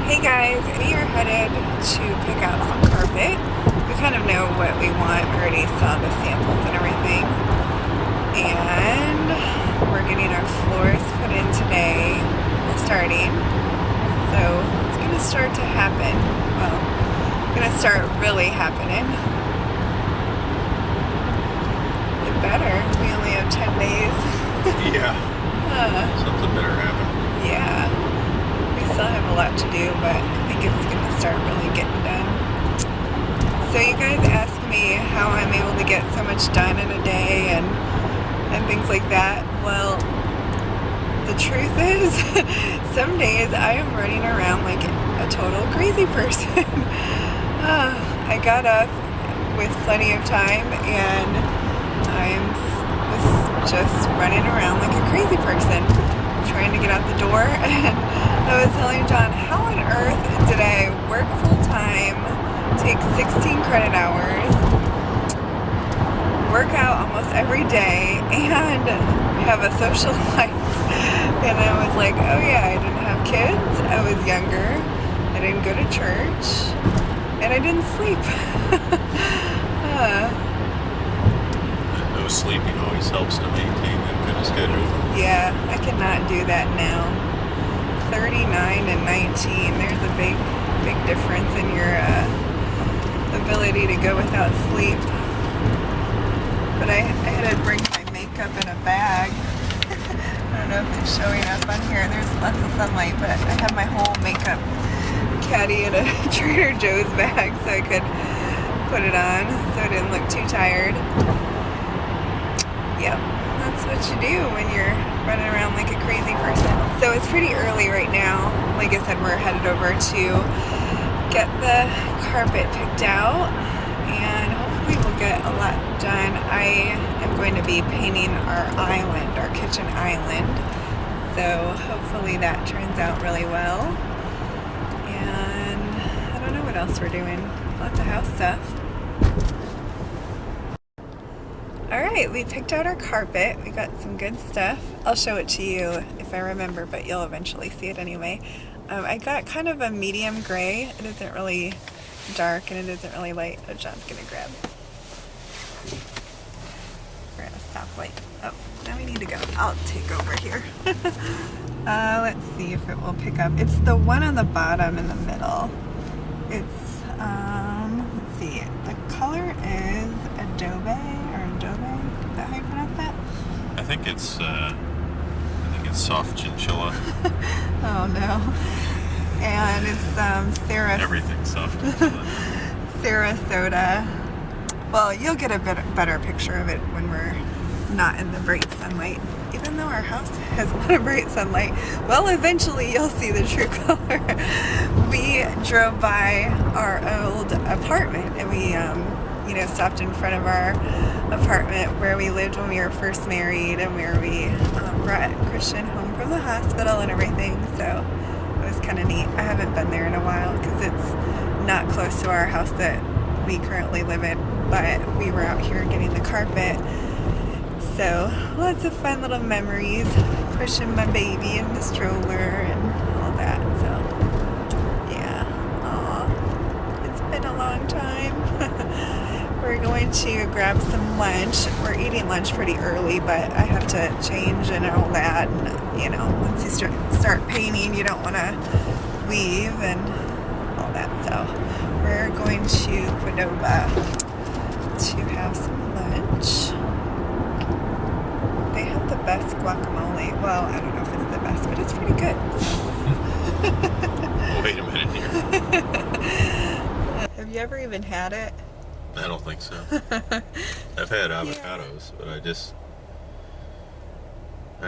Hey guys, we are headed to pick out some carpet. We kind of know what we want. We already saw the samples and everything. And we're getting our floors put in today. We're starting. So it's going to start to happen. Well, it's going to start really happening. It better. We only have 10 days. Yeah. Something better happen. Yeah. We still have a lot to do, but I think it's going to start really getting done. So you guys ask me how I'm able to get so much done in a day and things like that. Well, the truth is, some days I am running around like a total crazy person. I got up with plenty of time and I was just running around like a crazy person, trying to get out the door. And I was telling John, how on earth did I work full time, take 16 credit hours, work out almost every day, and have a social life? And I was like, oh yeah, I didn't have kids, I was younger, I didn't go to church, and I didn't sleep. No sleeping always helps to maintain that kind of schedule. Yeah, I cannot do that now. 39 and 19, there's a big difference in your ability to go without sleep. But I had to bring my makeup in a bag. I don't know if it's showing up on here. There's lots of sunlight, but I have my whole makeup caddy in a Trader Joe's bag so I could put it on so I didn't look too tired. Yep, that's what you do when you're running around like a crazy person. So it's pretty early right now. Like I said, we're headed over to get the carpet picked out and hopefully we'll get a lot done. I am going to be painting our island, our kitchen island. So hopefully that turns out really well. And I don't know what else we're doing. Lots of house stuff. Alright, we picked out our carpet. We got some good stuff. I'll show it to you if I remember, but you'll eventually see it anyway. I got kind of a medium gray. It isn't really dark and it isn't really light. Oh, John's gonna grab. We're at a stoplight. Oh, now we need to go. I'll take over here. Let's see if it will pick up. It's the one on the bottom in the middle. It's, let's see. The color is Adobe. Is that how you pronounce that? I think it's soft Chinchilla. Oh no. And it's Everything's soft Chinchilla. Sarasota. Well, you'll get a better picture of it when we're not in the bright sunlight. Even though our house has a lot of bright sunlight, well, eventually you'll see the true color. We drove by our old apartment and we stopped in front of our apartment where we lived when we were first married and where we brought Christian home from the hospital and everything. So it was kind of neat. I haven't been there in a while because it's not close to our house that we currently live in, but we were out here getting the carpet. So lots of fun little memories, pushing my baby in the stroller and all that. So yeah, aw, it's been a long time. We're going to grab some lunch. We're eating lunch pretty early, but I have to change and all that. And, once you start painting, you don't want to leave and all that. So we're going to Qdoba to have some lunch. They have the best guacamole. Well, I don't know if it's the best, but it's pretty good. Wait a minute here. Have you ever even had it? I don't think so. I've had avocados, but I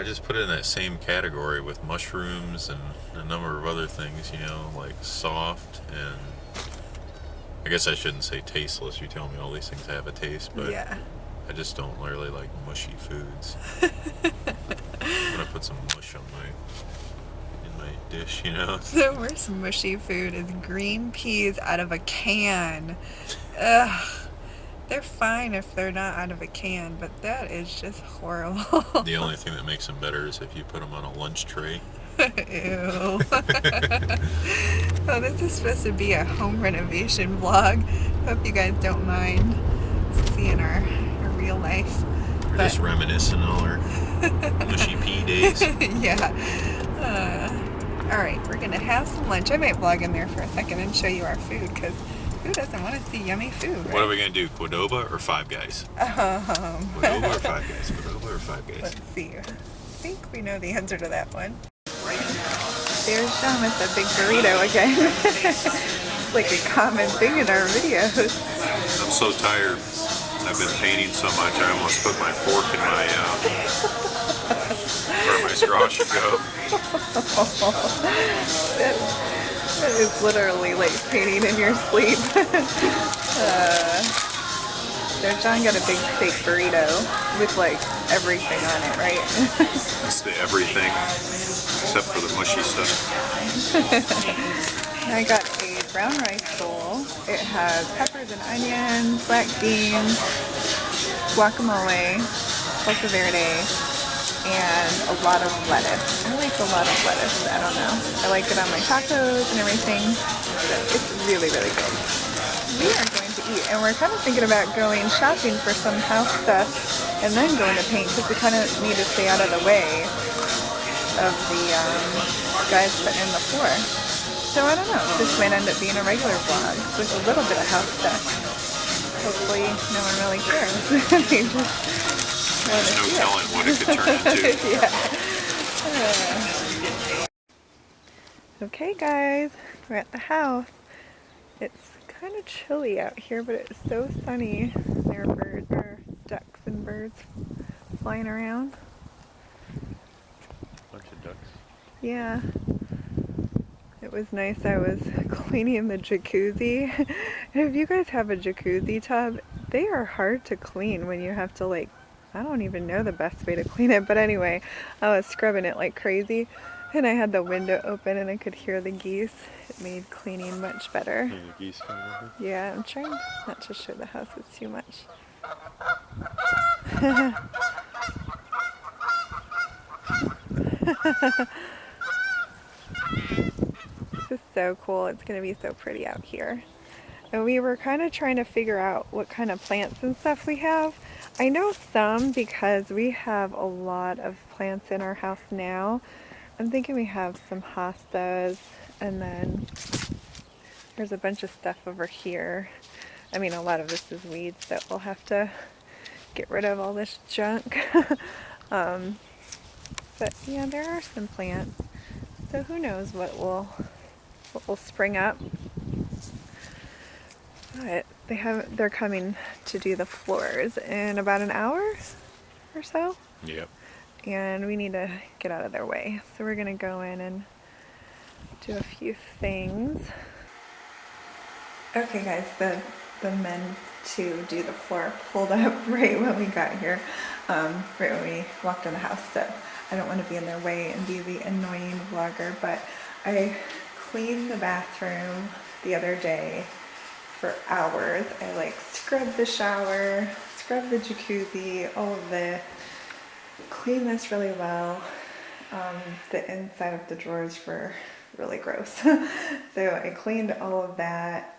just put it in that same category with mushrooms and a number of other things, like soft and I guess I shouldn't say tasteless. You tell me all these things have a taste, but yeah. I just don't really like mushy foods. I'm gonna put some mush on in my dish, The worst mushy food is green peas out of a can. Ugh. They're fine if they're not out of a can, but that is just horrible. The only thing that makes them better is if you put them on a lunch tray. Ew. So this is supposed to be a home renovation vlog. Hope you guys don't mind seeing our real life. We're just reminiscing all our mushy pea days. Yeah. Alright, we're going to have some lunch. I might vlog in there for a second and show you our food, because who doesn't want to see yummy food, right? What are we going to do, Qdoba or Five Guys? Qdoba or Five Guys? Qdoba or Five Guys? Let's see. I think we know the answer to that one. There's Sean with the big burrito again. It's like a common thing in our videos. I'm so tired. I've been painting so much, I almost put my fork in my, where my straw should go. That is literally like painting in your sleep. So John got a big steak burrito with like everything on it, right? That's the everything, except for the mushy stuff. I got a brown rice bowl. It has peppers and onions, black beans, guacamole, salsa verde, and a lot of lettuce. I like a lot of lettuce. I don't know. I like it on my tacos and everything. So it's really, really good. We are going to eat, and we're kind of thinking about going shopping for some house stuff and then going to paint, because we kind of need to stay out of the way of the guys putting in the floor. So I don't know, this might end up being a regular vlog with a little bit of house stuff. Hopefully no one really cares. They just want to There's no see telling what it could turn into. Yeah. Okay guys, we're at the house. It's kind of chilly out here, but it's so sunny. There are birds, or ducks and birds flying around. Bunch of ducks. Yeah. It was nice. I was cleaning the jacuzzi. And if you guys have a jacuzzi tub, they are hard to clean when you have to, like, I don't even know the best way to clean it. But anyway, I was scrubbing it like crazy. And I had the window open and I could hear the geese. It made cleaning much better. And the geese coming over? Yeah, I'm trying not to show the houses too much. This is so cool. It's going to be so pretty out here. And we were kind of trying to figure out what kind of plants and stuff we have. I know some because we have a lot of plants in our house now. I'm thinking we have some hostas, and then there's a bunch of stuff over here. I mean, a lot of this is weeds that we'll have to get rid of all this junk. But yeah, there are some plants. So who knows what will spring up. But they're coming to do the floors in about an hour or so. Yep. And we need to get out of their way. So we're gonna go in and do a few things. Okay guys, the men to do the floor pulled up right when we got here, right when we walked in the house. So I don't want to be in their way and be the annoying vlogger, but I cleaned the bathroom the other day for hours. I like scrubbed the shower, scrubbed the jacuzzi, all of this. Clean this really well. The inside of the drawers were really gross. So I cleaned all of that,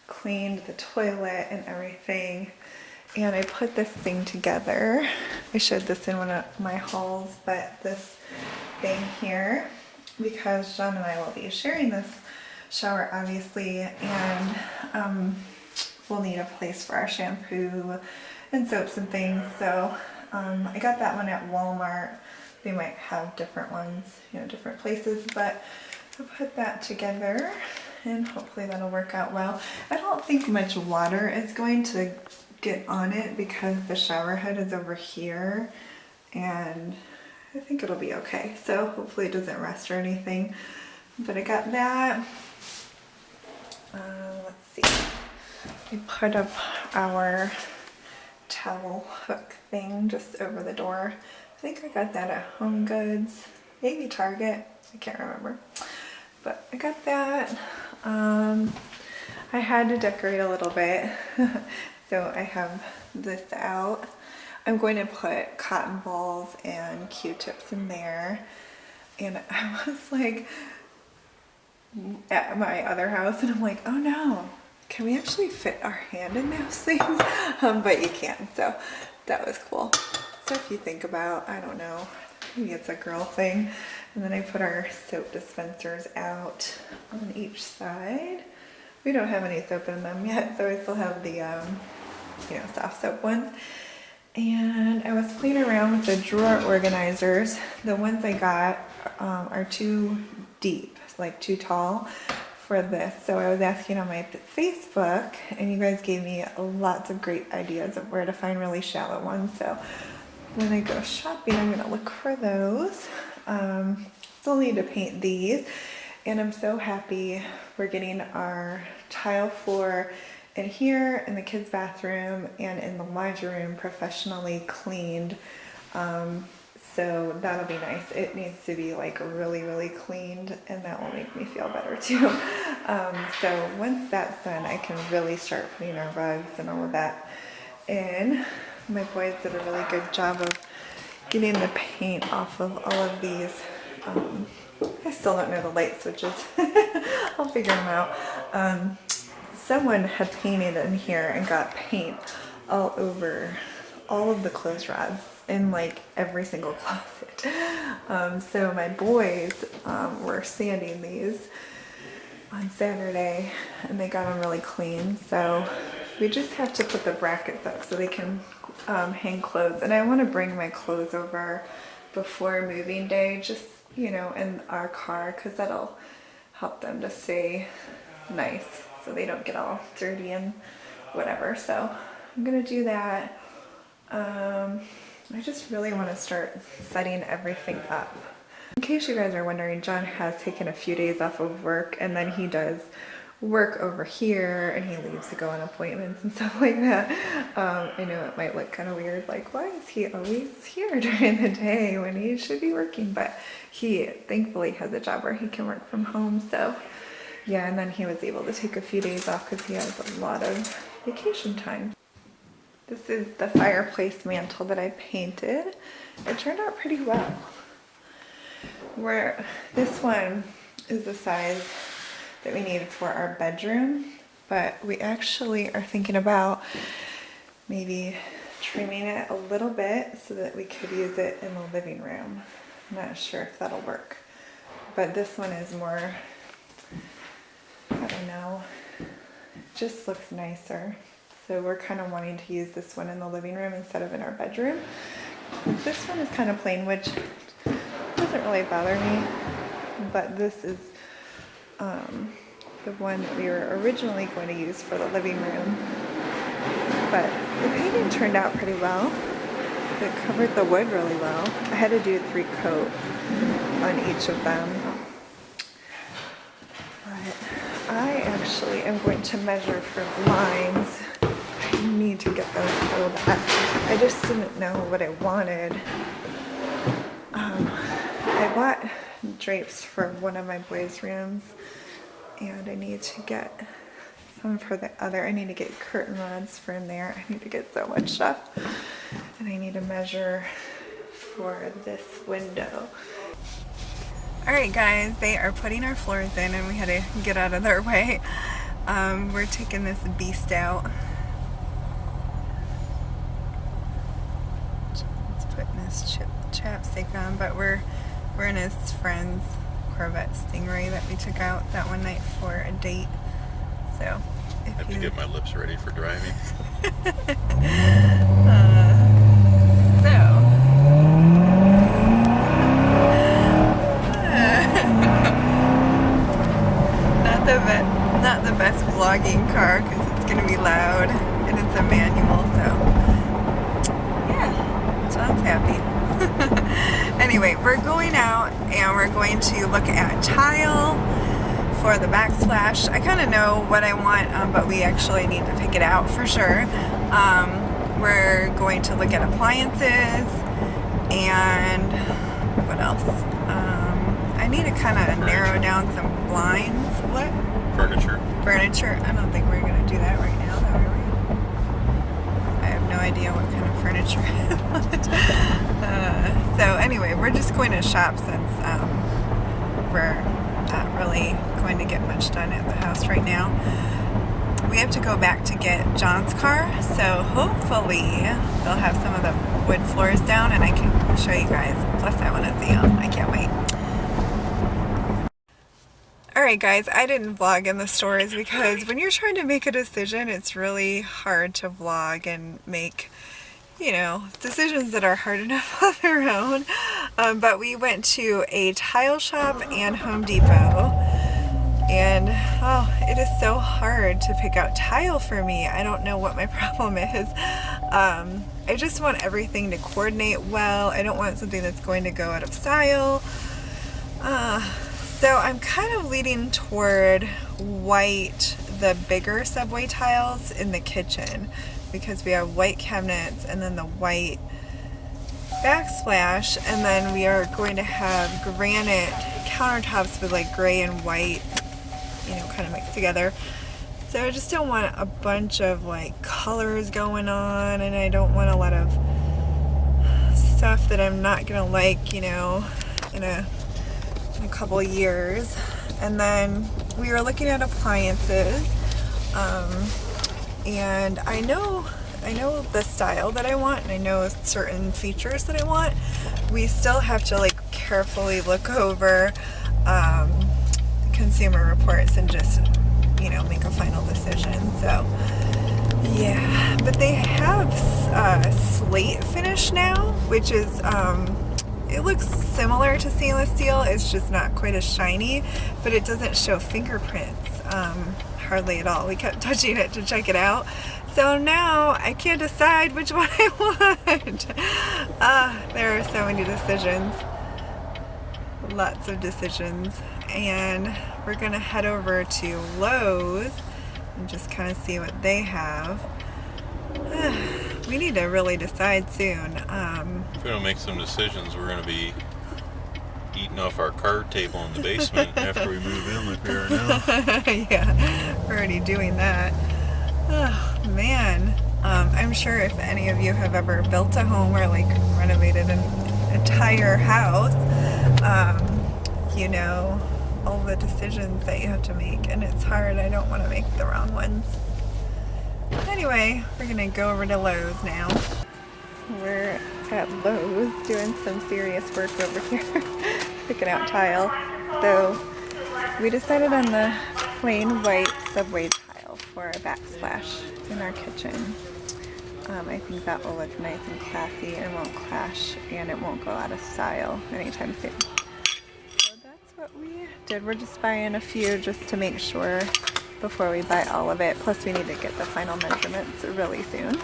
cleaned the toilet and everything, and I put this thing together. I showed this in one of my hauls, but this thing here, because John and I will be sharing this shower obviously, and we'll need a place for our shampoo and soaps and things. So I got that one at Walmart. They might have different ones, you know, different places, but I'll put that together and hopefully that'll work out well. I don't think much water is going to get on it because the shower head is over here, and I think it'll be okay. So hopefully it doesn't rust or anything, but I got that. Let's see. We put up our towel hook thing just over the door. I think I got that at Home Goods, maybe Target, I can't remember, but I got that. I had to decorate a little bit, so I have this out. I'm going to put cotton balls and Q-tips in there, and I was like at my other house, and I'm like, oh no, can we actually fit our hand in those things? But you can, so that was cool. So if you think about, I don't know, maybe it's a girl thing. And then I put our soap dispensers out on each side. We don't have any soap in them yet, so I still have the, you know, soft soap ones. And I was playing around with the drawer organizers. The ones I got are too deep, like too tall for this. So I was asking on my Facebook, and you guys gave me lots of great ideas of where to find really shallow ones. So when I go shopping, I'm gonna look for those. Still need to paint these, and I'm so happy we're getting our tile floor in here, in the kids' bathroom, and in the laundry room professionally cleaned. So that'll be nice. It needs to be like really, really cleaned, and that will make me feel better too. So once that's done, I can really start putting our rugs and all of that in. My boys did a really good job of getting the paint off of all of these. I still don't know the light switches. I'll figure them out. Someone had painted in here and got paint all over all of the clothes rods in like every single closet. So my boys were sanding these on Saturday, and they got them really clean. So we just have to put the brackets up so they can hang clothes. And I want to bring my clothes over before moving day, just, you know, in our car, because that'll help them to stay nice so they don't get all dirty and whatever. So I'm gonna do that. I just really want to start setting everything up. In case you guys are wondering, John has taken a few days off of work, and then he does work over here, and he leaves to go on appointments and stuff like that. I know it might look kind of weird, like, why is he always here during the day when he should be working? But he thankfully has a job where he can work from home. So yeah, and then he was able to take a few days off because he has a lot of vacation time. This is the fireplace mantle that I painted. It turned out pretty well. Where this one is the size that we need for our bedroom, but we actually are thinking about maybe trimming it a little bit so that we could use it in the living room. I'm not sure if that'll work, but this one is more, I don't know, it just looks nicer. So we're kind of wanting to use this one in the living room instead of in our bedroom. This one is kind of plain, which doesn't really bother me, but this is the one that we were originally going to use for the living room. But the painting turned out pretty well. It covered the wood really well. I had to do 3 coats on each of them. But I actually am going to measure for blinds. I need to get those so that I just didn't know what I wanted. I bought drapes for one of my boys' rooms, and I need to get some for the other. I need to get curtain rods for in there. I need to get so much stuff, and I need to measure for this window. All right, guys, they are putting our floors in, and we had to get out of their way. We're taking this beast out. It's putting this chapstick on, but we're in his friend's Corvette Stingray that we took out that one night for a date. So I have to get my lips ready for driving. Not the best vlogging car because it's gonna be loud and it's a manual. So yeah, John's happy. Anyway, we're going out and we're going to look at tile for the backsplash. I kind of know what I want, but we actually need to pick it out for sure. We're going to look at appliances and what else? I need to kind of narrow down some blinds. What? Furniture. Furniture. I don't think we're going to do that right now, though, are we? I have no idea what kind of furniture I want. So anyway, we're just going to shop since we're not really going going to get much done at the house right now. We have to go back to get John's car, so hopefully they'll have some of the wood floors down and I can show you guys. Plus I want to see them. I can't wait. Alright guys, I didn't vlog in the stores because when you're trying to make a decision, it's really hard to vlog and make, you know, decisions that are hard enough on their own. But we went to a tile shop and Home Depot, and oh, it is so hard to pick out tile for me. I don't know what my problem is. I just want everything to coordinate well. I don't want something that's going to go out of style. So I'm kind of leaning toward white, the bigger subway tiles in the kitchen, because we have white cabinets and then the white backsplash, and then we are going to have granite countertops with like gray and white, you know, kind of mixed together. So I just don't want a bunch of like colors going on, and I don't want a lot of stuff that I'm not gonna like, you know, in a couple of years. And then we were looking at appliances, and I know the style that I want, and I know certain features that I want. We still have to like carefully look over consumer reports and just, you know, make a final decision. So yeah, but they have slate finish now, which is it looks similar to stainless steel. It's just not quite as shiny, but it doesn't show fingerprints hardly at all. We kept touching it to check it out. So now I can't decide which one I want. There are so many decisions. Lots of decisions. And we're gonna head over to Lowe's and just kind of see what they have. We need to really decide soon. If we don't make some decisions, we're going to be eating off our card table in the basement after we move in like we are now. Yeah, we're already doing that. Oh, man. I'm sure if any of you have ever built a home or like renovated an entire house, you know all the decisions that you have to make, and it's hard. I don't want to make the wrong ones. Anyway, we're gonna go over to Lowe's now. We're at Lowe's doing some serious work over here, picking out tile. So we decided on the plain white subway tile for our backsplash in our kitchen. I think that will look nice and classy and won't clash, and it won't go out of style anytime soon. So that's what we did. We're just buying a few just to make sure before we buy all of it. Plus we need to get the final measurements really soon.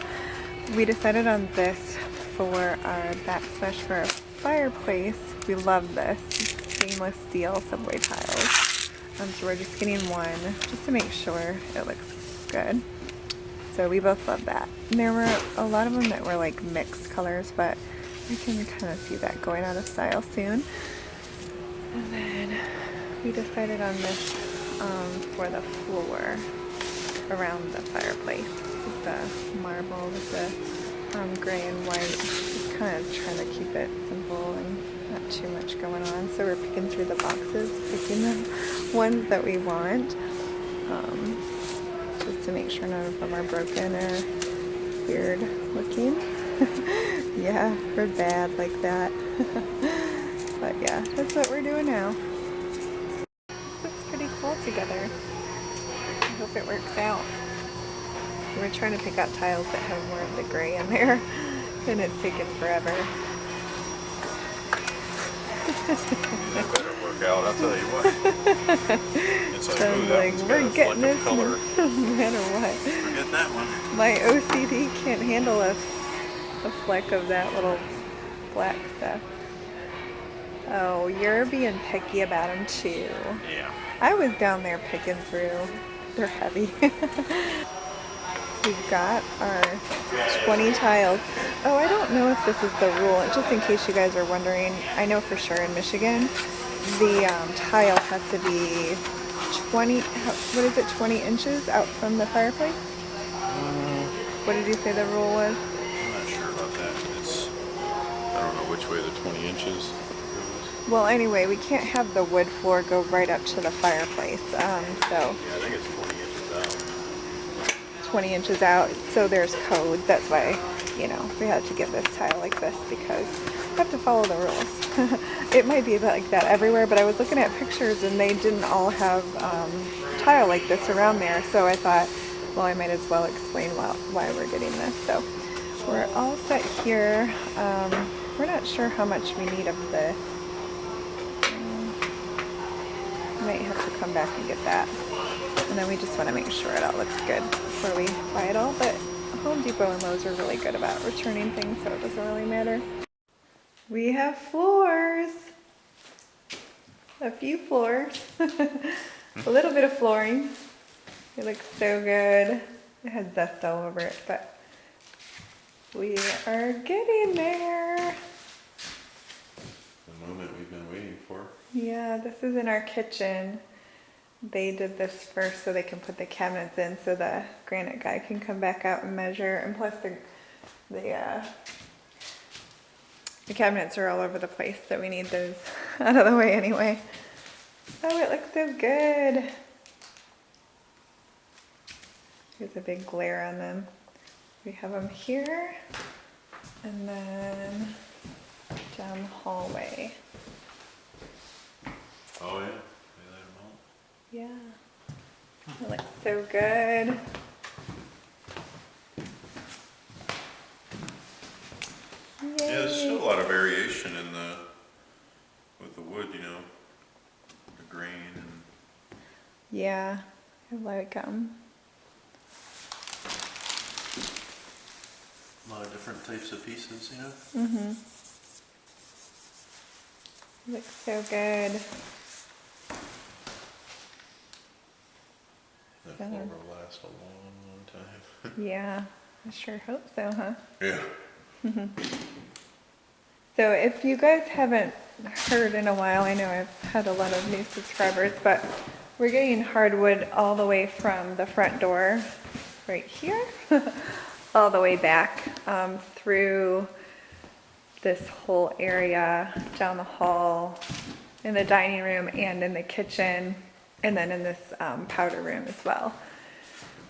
We decided on this for our backsplash for our fireplace. We love this stainless steel subway tiles. So we're just getting one just to make sure it looks good. So we both love that. And there were a lot of them that were like mixed colors, but I can kind of see that going out of style soon. And then we decided on this for the floor around the fireplace with the marble with the gray and white. Just kind of trying to keep it simple and not too much going on. So we're picking through the boxes, picking the ones that we want, just to make sure none of them are broken or weird looking. Yeah, we're bad like that. But yeah, that's what we're doing now. All together. I hope it works out. We're trying to pick out tiles that have more of the gray in there, and it's taken forever. That better work out, I'll tell you what. It's like, I'm like, we're getting this color. No matter what. Forget that one. My OCD can't handle a fleck of that little black stuff. Oh, you're being picky about them too. Yeah. I was down there picking through. They're heavy. We've got our 20 tiles. Oh, I don't know if this is the rule. Just in case you guys are wondering, I know for sure in Michigan, the tile has to be 20, what is it, 20 inches out from the fireplace? What did you say the rule was? I'm not sure about that. I don't know which way the 20 inches goes. Well, anyway, we can't have the wood floor go right up to the fireplace. So Yeah, I think it's 20 inches out. 20 inches out. So there's code. That's why, you know, we had to get this tile like this because we have to follow the rules. It might be like that everywhere, but I was looking at pictures and they didn't all have tile like this around there. So I thought, well, I might as well explain why we're getting this. So we're all set here. We're not sure how much we need of this. Might have to come back and get that. And then we just want to make sure it all looks good before we buy it all. But Home Depot and Lowe's are really good about returning things, so it doesn't really matter. We have floors. A few floors. A little bit of flooring. It looks so good. It has dust all over it, but we are getting there. The moment we've been waiting for. Yeah, this is in our kitchen. They did this first so they can put the cabinets in so the granite guy can come back out and measure. And plus the cabinets are all over the place, so we need those out of the way anyway. Oh, it looks so good. There's a big glare on them. We have them here and then down the hallway. Oh yeah, they laid them out. Yeah, it looks so good. Yay. Yeah, there's still a lot of variation in with the wood, you know, the grain and. Yeah, I like A lot of different types of pieces, you know. Mm-hmm. Looks so good. That floor will last a long, long time. Yeah, I sure hope so, huh? Yeah. So if you guys haven't heard in a while, I know I've had a lot of new subscribers, but we're getting hardwood all the way from the front door right here all the way back through this whole area, down the hall, in the dining room and in the kitchen, and then in this powder room as well.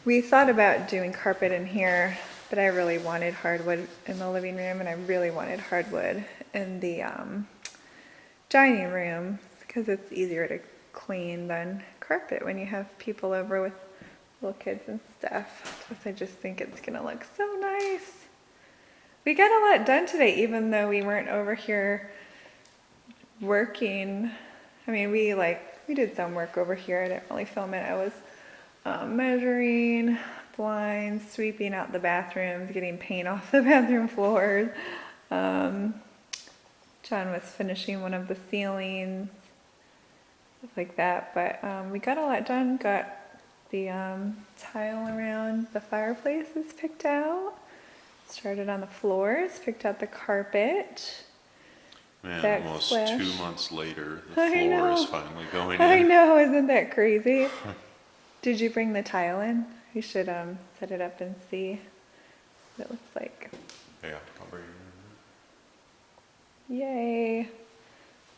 We thought about doing carpet in here, but I really wanted hardwood in the living room, and I really wanted hardwood in the dining room because it's easier to clean than carpet when you have people over with little kids and stuff. Plus, I just think it's gonna look so nice. We got a lot done today, even though we weren't over here working. I mean, we did some work over here. I didn't really film it. I was measuring blinds, sweeping out the bathrooms, getting paint off the bathroom floors. John was finishing one of the ceilings, stuff like that. But we got a lot done. Got the tile around the fireplaces picked out. Started on the floors, picked out the carpet. Man, almost 2 months later, the I floor know. is finally going in. I know, isn't that crazy? Did you bring the tile in? You should set it up and see what it looks like. Yeah, I'll bring it in. Yay!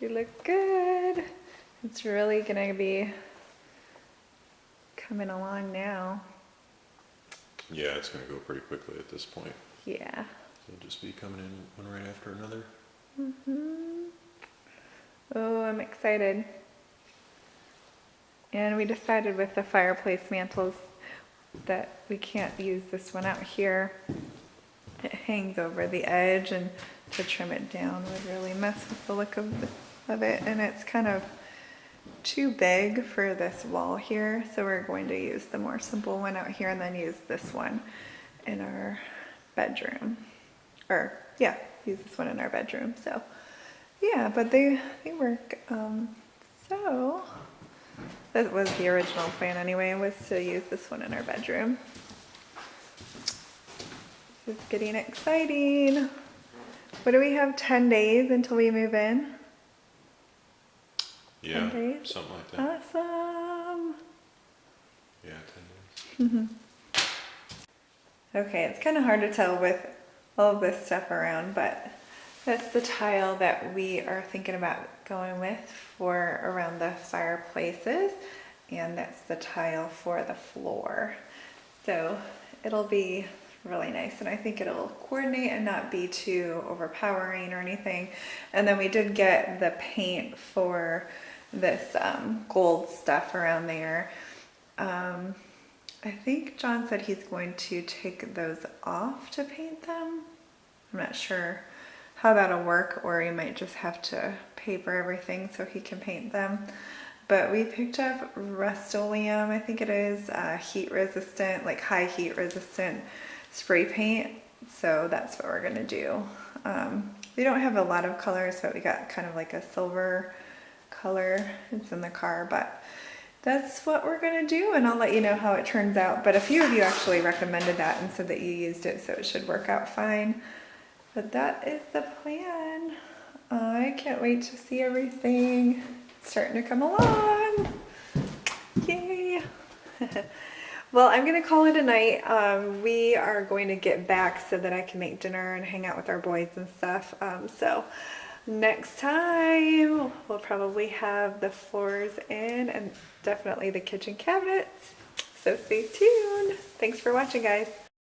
You look good. It's really gonna be coming along now. Yeah, it's going to go pretty quickly at this point. Yeah. It'll just be coming in one right after another. Oh, I'm excited. And we decided with the fireplace mantles that we can't use this one out here. It hangs over the edge, and to trim it down would really mess with the look of it. And it's kind of too big for this wall here. So we're going to use the more simple one out here and then use this one in our bedroom. Or, yeah, use this one in our bedroom. So, yeah, but they work. So, that was the original plan anyway, was to use this one in our bedroom. It's getting exciting. What do we have, 10 days until we move in? Yeah, 10 days? something like that. Awesome. Yeah, 10 days. Okay, it's kind of hard to tell with all of this stuff around, but That's the tile that we are thinking about going with for around the fireplaces, and that's the tile for the floor. So it'll be really nice, and I think it'll coordinate and not be too overpowering or anything. And then we did get the paint for this gold stuff around there. I think John said he's going to take those off to paint them. I'm not sure how that'll work, or he might just have to paper everything so he can paint them. But we picked up Rust-Oleum, I think it is, heat resistant, like high heat resistant spray paint. So that's what we're gonna do. We don't have a lot of colors, but we got kind of like a silver color. It's in the car, but that's what we're gonna do, and I'll let you know how it turns out. But a few of you actually recommended that and said that you used it, so it should work out fine. But that is the plan. I can't wait to see everything. It's starting to come along. Yay. Well, I'm gonna call it a night. We are going to get back so that I can make dinner and hang out with our boys and stuff. So next time we'll probably have the floors in and definitely the kitchen cabinets. So stay tuned. Thanks for watching, guys.